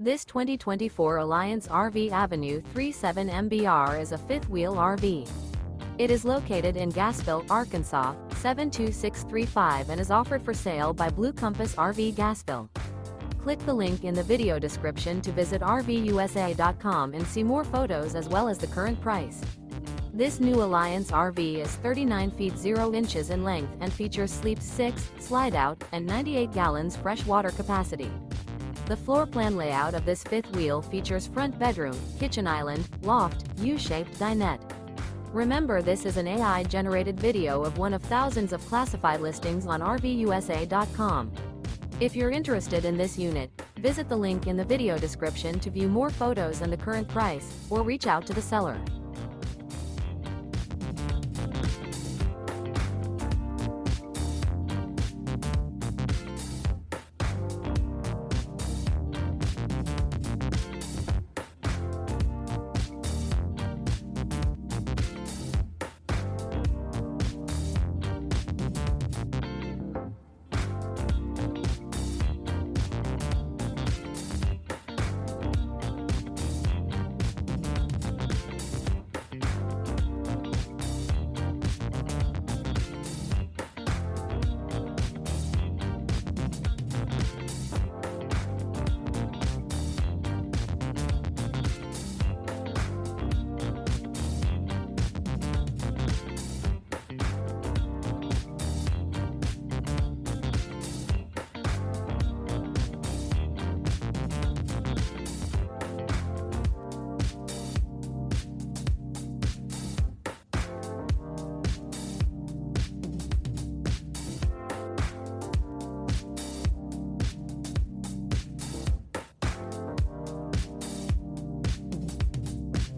This 2024 Alliance RV Avenue 37 MBR is a fifth-wheel RV. It is located in Gassville, Arkansas, 72635 and is offered for sale by Blue Compass RV Gassville. Click the link in the video description to visit RVUSA.com and see more photos as well as the current price. This new Alliance RV is 39 feet 0 inches in length and features Sleep 6, Slideout, and 98 gallons fresh water capacity. The floor plan layout of this fifth wheel features front bedroom, kitchen island, loft, U-shaped dinette. Remember, this is an AI-generated video of one of thousands of classified listings on RVUSA.com. If you're interested in this unit, visit the link in the video description to view more photos and the current price, or reach out to the seller.